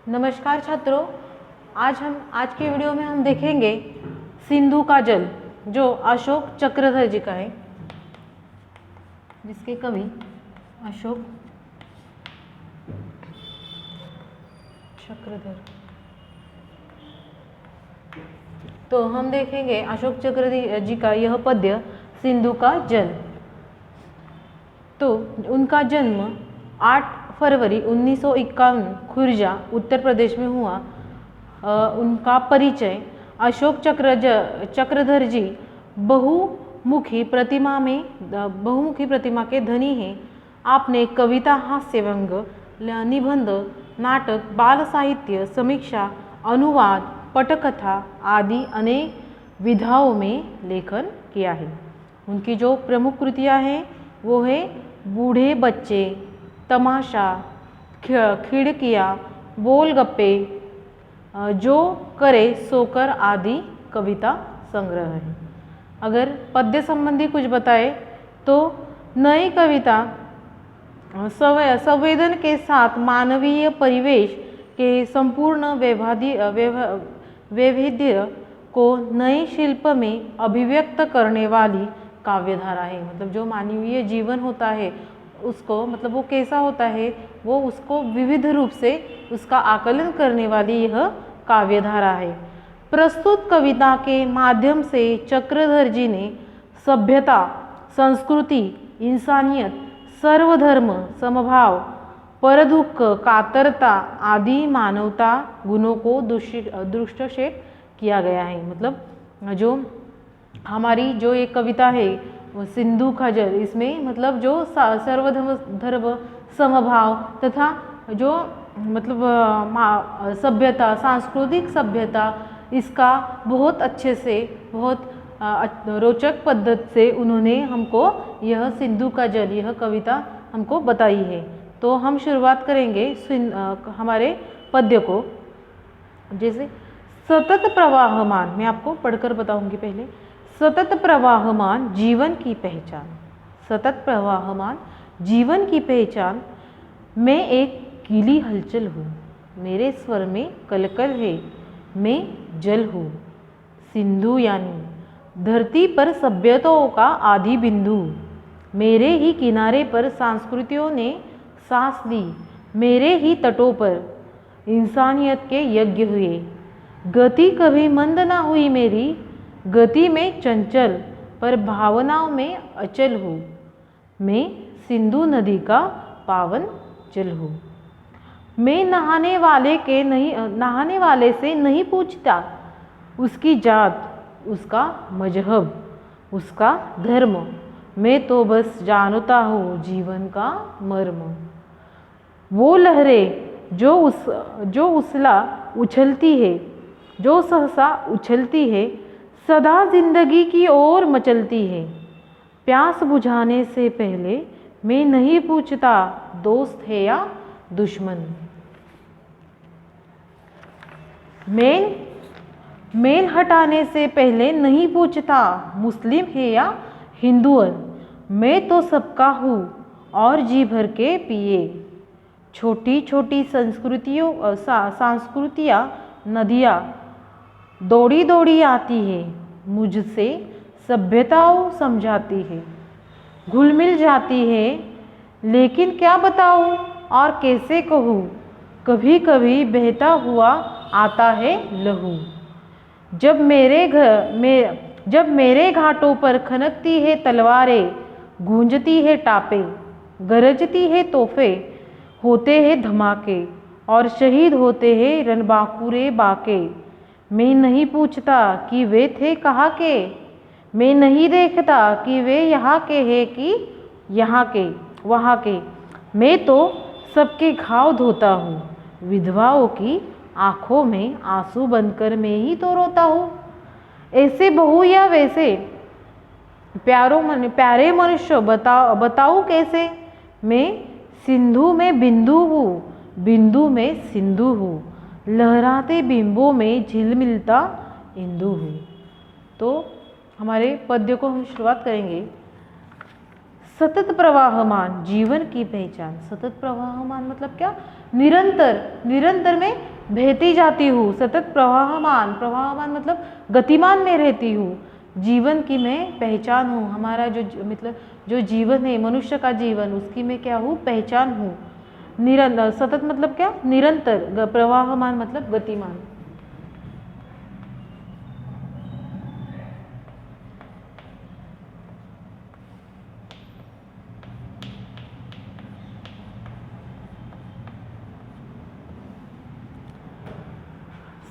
नमस्कार छात्रों, आज के वीडियो में हम देखेंगे सिंधु का जल, जो अशोक चक्रधर जी का है, जिसके कवि अशोक चक्रधर। तो हम देखेंगे अशोक चक्रधर जी का यह पद्य सिंधु का जल। तो उनका जन्म 8 फरवरी 1951 खुर्जा उत्तर प्रदेश में हुआ। उनका परिचय अशोक चक्रधर जी बहुमुखी प्रतिमा के धनी हैं। आपने कविता, हास्य व्यंग, निबंध, नाटक, बाल साहित्य, समीक्षा, अनुवाद, पटकथा आदि अनेक विधाओं में लेखन किया है। उनकी जो प्रमुख कृतियां हैं वो है बूढ़े बच्चे, तमाशा, खिड़कियाँ, गोलगप्पे, जो करे सोकर आदि कविता संग्रह है। अगर पद्य संबंधी कुछ बताए तो नई कविता संवेदन के साथ मानवीय परिवेश के संपूर्ण वैविध्य को नए शिल्प में अभिव्यक्त करने वाली काव्यधारा है। मतलब जो मानवीय जीवन होता है उसको, मतलब वो कैसा होता है, वो उसको विविध रूप से उसका आकलन करने वाली यह काव्यधारा है। प्रस्तुत कविता के माध्यम से चक्रधर जी ने सभ्यता, संस्कृति, इंसानियत, सर्वधर्म समभाव, परदुख, कातरता आदि मानवता गुणों को दृष्टिक्षेप किया गया है। मतलब जो हमारी जो एक कविता है वो सिंधु का जल, इसमें मतलब जो सर्वधर्म समभाव तथा जो मतलब सभ्यता, सांस्कृतिक सभ्यता, इसका बहुत अच्छे से, बहुत रोचक पद्धति से उन्होंने हमको यह सिंधु का जल, यह कविता हमको बताई है। तो हम शुरुआत करेंगे हमारे पद्य को। जैसे सतत प्रवाहमान, मैं आपको पढ़कर बताऊंगी पहले। सतत प्रवाहमान जीवन की पहचान, सतत प्रवाहमान जीवन की पहचान। मैं एक गीली हलचल हूँ, मेरे स्वर में कलकल है, मैं जल हूँ। सिंधु यानी धरती पर सभ्यताओं का आदि बिंदु, मेरे ही किनारे पर संस्कृतियों ने सांस ली, मेरे ही तटों पर इंसानियत के यज्ञ हुए। गति कभी मंद ना हुई मेरी, गति में चंचल पर भावनाओं में अचल हूँ। मैं सिंधु नदी का पावन जल हूँ। मैं नहाने वाले से नहीं पूछता उसकी जात, उसका मजहब, उसका धर्म। मैं तो बस जानता हूँ जीवन का मर्म। वो लहरें जो उसला उछलती है, जो सहसा उछलती है, सदा जिंदगी की ओर मचलती है। प्यास बुझाने से पहले मैं नहीं पूछता दोस्त है या दुश्मन। मैल हटाने से पहले नहीं पूछता मुस्लिम है या हिंदुअन। मैं तो सबका हूँ और जी भर के पिए। छोटी छोटी सांस्कृतियाँ नदियाँ दौड़ी दौड़ी आती है, मुझसे सभ्यताओं समझाती है, घुल मिल जाती है, लेकिन क्या बताऊँ और कैसे कहूँ। कभी कभी बहता हुआ आता है लहू। जब मेरे घाटों पर खनकती है तलवारें, गूंजती है टापे, गरजती है तोहफे, होते हैं धमाके और शहीद होते हैं रणबांकुरे बाके। मैं नहीं पूछता कि वे थे कहाँ के, मैं नहीं देखता कि वे यहाँ के हैं कि यहाँ के वहाँ के। मैं तो सबके घाव धोता हूँ, विधवाओं की आँखों में आंसू बनकर मैं ही तो रोता हूँ। ऐसे बहू या वैसे प्यारे मनुष्य बताऊँ कैसे। मैं सिंधु में बिंदु हूँ, बिंदु में सिंधु हूँ, लहराते बिंबों में झिलमिलता इंदु हूँ। तो हमारे पद्य को हम शुरुआत करेंगे। सतत प्रवाहमान जीवन की पहचान। सतत प्रवाहमान मतलब क्या? निरंतर में बहती जाती हूँ, सतत प्रवाहमान, प्रवाहमान मतलब गतिमान में रहती हूँ, जीवन की मैं पहचान हूँ, हमारा जो मतलब जो जीवन है मनुष्य का जीवन, उसकी मैं क्या हूँ, पहचान हूँ। निरंतर, सतत मतलब क्या, निरंतर, प्रवाहमान मतलब गतिमान।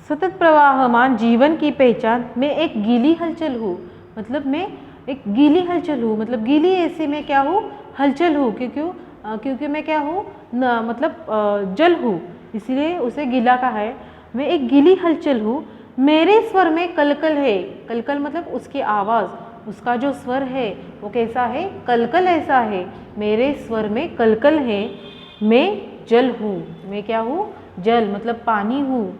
सतत प्रवाहमान जीवन की पहचान, मैं एक गीली हलचल हूँ, मतलब मैं एक गीली हलचल हूँ, मतलब गीली ऐसी मैं क्या हूँ, हलचल हूँ, क्योंकि मैं क्या हूँ, मतलब जल हूँ, इसलिए उसे गीला कहा है। मैं एक गीली हलचल हूँ, मेरे स्वर में कलकल है, कलकल मतलब उसकी आवाज़, उसका जो स्वर है वो कैसा है, कलकल ऐसा है, मेरे स्वर में कलकल है, मैं जल हूँ, मैं क्या हूँ, जल मतलब पानी हूँ।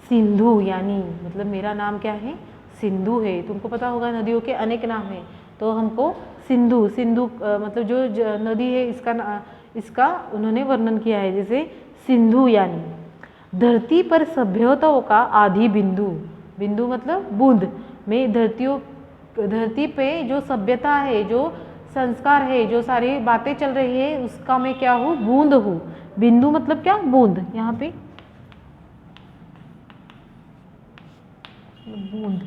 सिंधु यानी मतलब मेरा नाम क्या है, सिंधु है। तुमको पता होगा नदियों के अनेक नाम हैं, तो हमको सिंधु, मतलब जो नदी है इसका उन्होंने वर्णन किया है, जैसे सिंधु यानी धरती पर सभ्यताओं का आदि बिंदु, बिंदु मतलब बूंद, मैं धरती पे जो सभ्यता है, जो संस्कार है, जो सारी बातें चल रही है, उसका मैं क्या हूँ, बूंद हूँ। बिंदु मतलब क्या, बूंद, यहाँ पे बूंद,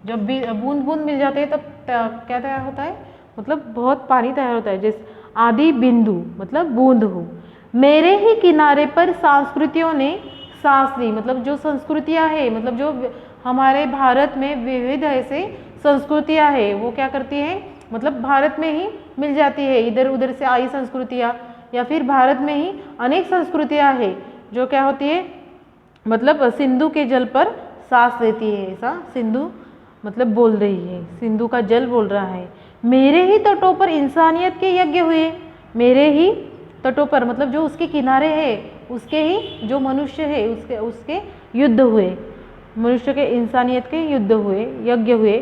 जब भी बूंद बूंद मिल जाते हैं तब क्या तैयार होता है, मतलब बहुत पानी तैयार होता है। जैसे आदि बिंदु मतलब बूंद हूँ, मेरे ही किनारे पर संस्कृतियों ने सांस ली, मतलब जो संस्कृतियाँ है, मतलब जो हमारे भारत में विविध ऐसे संस्कृतियाँ है, वो क्या करती हैं, मतलब भारत में ही मिल जाती है, इधर उधर से आई संस्कृतियाँ, या फिर भारत में ही अनेक संस्कृतियाँ है जो क्या होती है, मतलब सिंधु के जल पर सांस लेती है, ऐसा सिंधु मतलब बोल रही है, सिंधु का जल बोल रहा है। मेरे ही तटों पर इंसानियत के यज्ञ हुए, मेरे ही तटों पर मतलब जो उसके किनारे है, उसके ही जो मनुष्य है उसके युद्ध हुए, मनुष्य के इंसानियत के युद्ध हुए, यज्ञ हुए।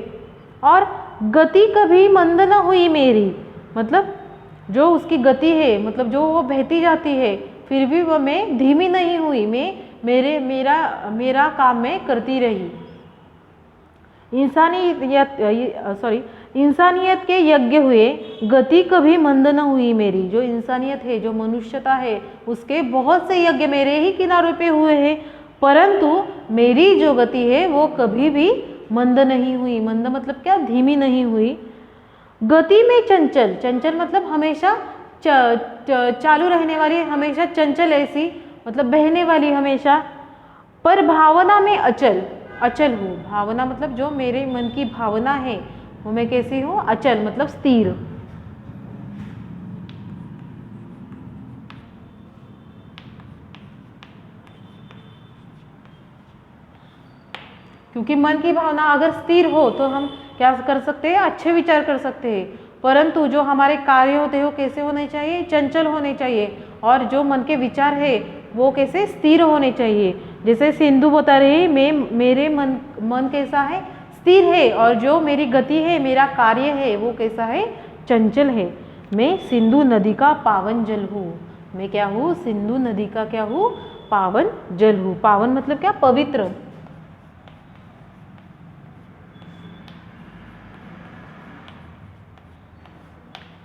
और गति कभी मंद न हुई मेरी, मतलब जो उसकी गति है, मतलब जो वो बहती जाती है, फिर भी वह मैं धीमी नहीं हुई, मैं मेरा काम मैं करती रही। इंसानियत के यज्ञ हुए, गति कभी मंद न हुई मेरी, जो इंसानियत है, जो मनुष्यता है, उसके बहुत से यज्ञ मेरे ही किनारों पे हुए हैं, परंतु मेरी जो गति है वो कभी भी मंद नहीं हुई। मंद मतलब क्या, धीमी नहीं हुई। गति में चंचल, चंचल मतलब हमेशा चालू रहने वाली, हमेशा चंचल ऐसी मतलब बहने वाली हमेशा, पर भावना में अचल, अचल हूँ। भावना मतलब जो मेरे मन की भावना है वो मैं कैसी हूँ, अचल मतलब स्थिर। क्योंकि मन की भावना अगर स्थिर हो तो हम क्या कर सकते हैं, अच्छे विचार कर सकते हैं, परंतु जो हमारे कार्य होते हैं वो कैसे होने चाहिए, चंचल होने चाहिए, और जो मन के विचार है वो कैसे, स्थिर होने चाहिए। जैसे सिंधु बता रही है, मेरे मन कैसा है, स्थिर है, और जो मेरी गति है, मेरा कार्य है, वो कैसा है, चंचल है। मैं सिंधु नदी का पावन जल हूँ, मैं क्या हूँ, सिंधु नदी का क्या हूँ, पावन जल हूँ। पावन मतलब क्या, पवित्र।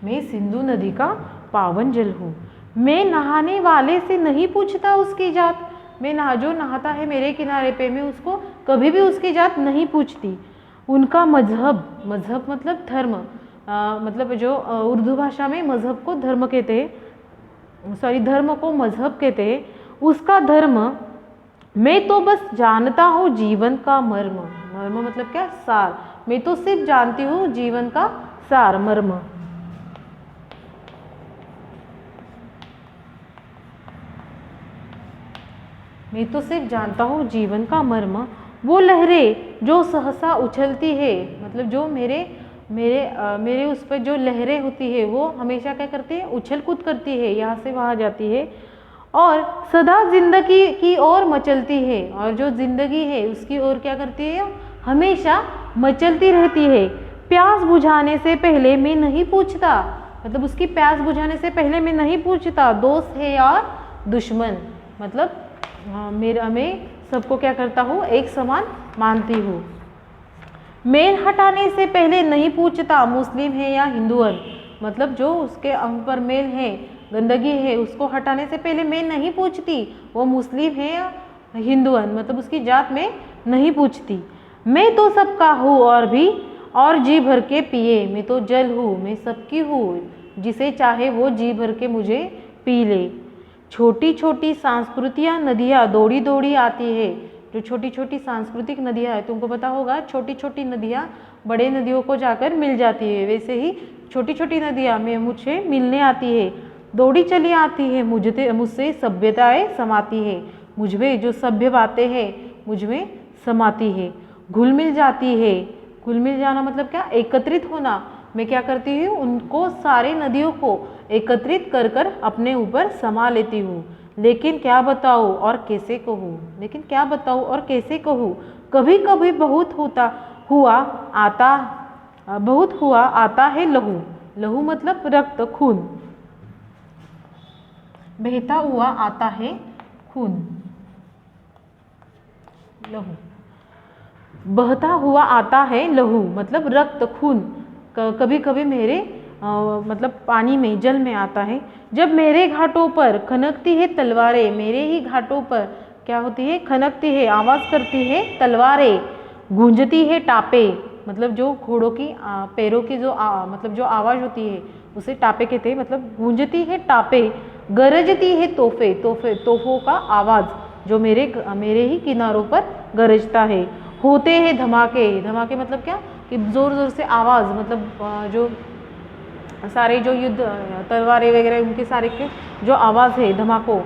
मैं सिंधु नदी का पावन जल हूँ। मैं नहाने वाले से नहीं पूछता उसकी जात, मैं जो नहाता है मेरे किनारे पे, मैं उसको कभी भी उसकी जात नहीं पूछती। उनका मजहब, मजहब मतलब धर्म, मतलब जो उर्दू भाषा में मजहब को धर्म कहते हैं, सॉरी धर्म को मजहब कहते हैं, उसका धर्म मैं तो बस जानता हूँ जीवन का मर्म। मर्म मतलब क्या, सार, मैं तो सिर्फ जानती हूँ जीवन का सार, मर्म। मैं तो सिर्फ जानता हूँ जीवन का मर्म। वो लहरें जो सहसा उछलती है, मतलब जो मेरे उस पर जो लहरें होती है वो हमेशा क्या करती है, उछल कूद करती है, यहाँ से वहाँ जाती है, और सदा जिंदगी की ओर मचलती है, और जो जिंदगी है उसकी ओर क्या करती है, हमेशा मचलती रहती है। प्यास बुझाने से पहले मैं नहीं पूछता, मतलब उसकी प्यास बुझाने से पहले मैं नहीं पूछता, दोस्त है या दुश्मन, मतलब मैं सबको क्या करता हूँ, एक समान मानती हूँ। मेल हटाने से पहले नहीं पूछता मुस्लिम है या हिंदुअन, मतलब जो उसके अंग पर मेल है, गंदगी है, उसको हटाने से पहले मैं नहीं पूछती वो मुस्लिम है या हिंदुअन, मतलब उसकी जात में नहीं पूछती। मैं तो सबका हूँ और भी और जी भर के पिए, मैं तो जल हूँ, मैं सबकी हूँ, जिसे चाहे वो जी भर के मुझे पी ले। छोटी छोटी सांस्कृतियाँ नदियाँ दौड़ी दौड़ी आती है, जो छोटी छोटी सांस्कृतिक नदियाँ है, तुमको पता होगा छोटी छोटी नदियाँ बड़े नदियों को जाकर मिल जाती है, वैसे ही छोटी छोटी नदियाँ में मुझसे मिलने आती है, दौड़ी चली आती है, मुझसे सभ्यताएं समाती है, मुझमें जो सभ्य बातें हैं मुझमें समाती है। घुल मिल जाती है, घुल मिल जाना मतलब क्या, एकत्रित होना। मैं क्या करती हूँ, उनको सारे नदियों को एकत्रित कर कर अपने ऊपर समा लेती हूँ। लेकिन क्या बताऊँ और कैसे कहूँ, लेकिन क्या बताऊँ और कैसे कहूँ, कभी कभी बहुत हुआ आता है लहू। लहू मतलब रक्त, खून, बहता हुआ आता है खून, लहू, बहता हुआ आता है लहू मतलब रक्त, खून कभी कभी मेरे मतलब पानी में, जल में आता है। जब मेरे घाटों पर खनकती है तलवारें, मेरे ही घाटों पर क्या होती है, खनकती है, आवाज़ करती है तलवारें, गूंजती है टापे, मतलब जो घोड़ों की पैरों की जो मतलब जो आवाज़ होती है उसे टापे कहते हैं, मतलब गूंजती है टापे, गरजती है तोपों का आवाज़, जो मेरे ही किनारों पर गरजता है। होते हैं धमाके, धमाके मतलब क्या, कि ज़ोर ज़ोर से आवाज़, मतलब जो सारे जो युद्ध तलवारें वगैरह उनके सारे के जो आवाज़ है, धमाकों,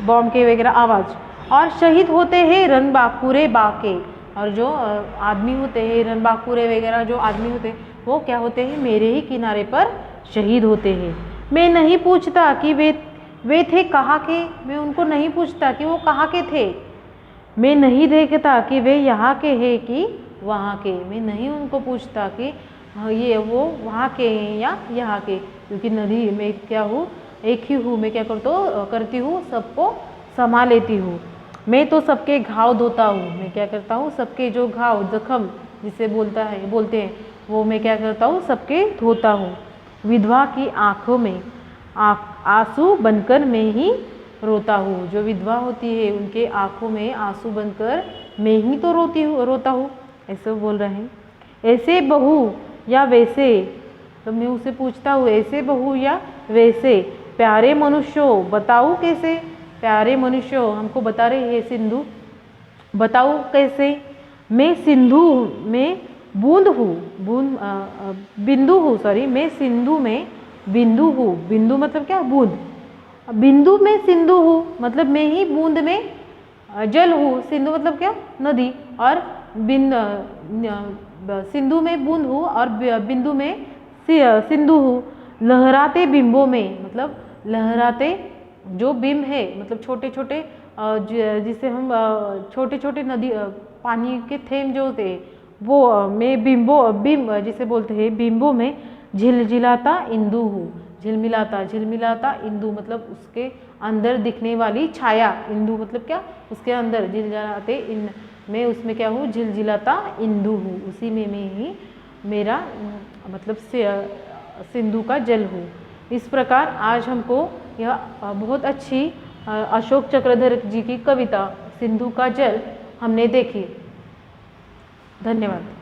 बॉम्ब के वगैरह आवाज़। और शहीद होते हैं रन बाकुरे बाके, और जो आदमी होते हैं रन बाकुरे वगैरह जो आदमी होते हैं वो क्या होते हैं, मेरे ही किनारे पर शहीद होते हैं। मैं नहीं पूछता कि वे थे कहाँ के, मैं उनको नहीं पूछता कि वो कहाँ के थे। मैं नहीं देखता कि वे यहाँ के हैं कि वहाँ के, मैं नहीं उनको पूछता कि ये वो वहाँ के हैं या यहाँ के, क्योंकि नदी में क्या हूँ, एक ही हूँ। मैं क्या करती हूँ, सबको समा लेती हूँ। मैं तो सबके घाव धोता हूँ, मैं क्या करता हूँ, सबके जो घाव, जख्म जिसे बोलते हैं वो मैं क्या करता हूँ, सबके धोता हूँ। विधवा की आँखों में आंसू बनकर मैं ही रोता हूँ, जो विधवा होती है उनके आँखों में आंसू बनकर मैं ही तो रोता हूँ, ऐसे बोल रहे हैं। ऐसे बहू या वैसे, तो मैं उसे पूछता हूँ ऐसे बहू या वैसे, प्यारे मनुष्यों बताऊँ कैसे, प्यारे मनुष्यों हमको बता रहे हैं सिंधु, बताऊँ कैसे। मैं सिंधु में बूंद हूँ, बिंदु हूँ, सॉरी, मैं सिंधु में बिंदु हूँ, बिंदु मतलब क्या, बूंद, बिंदु में सिंधु हूँ मतलब मैं ही बूंद में जल हूँ, सिंधु मतलब क्या, नदी, और सिंधु में बूंद हूँ और बिंदु में सिंधु हूँ। लहराते बिंबों में, मतलब लहराते जो बिंब है, मतलब छोटे छोटे जिसे हम छोटे छोटे नदी पानी के थेम जो होते हैं वो मैं बिंब जिसे बोलते हैं, बिंबों में झिलझिलाता इंदु हूँ, झिलमिलाता इंदु मतलब उसके अंदर दिखने वाली छाया, इंदु मतलब क्या, उसके अंदर झिलझिलाते मैं उसमें क्या हूँ, झिलझिलाता इंदु हूँ, उसी में मैं ही मेरा मतलब सिंधु का जल हूँ। इस प्रकार आज हमको यह बहुत अच्छी अशोक चक्रधर जी की कविता सिंधु का जल हमने देखी। धन्यवाद।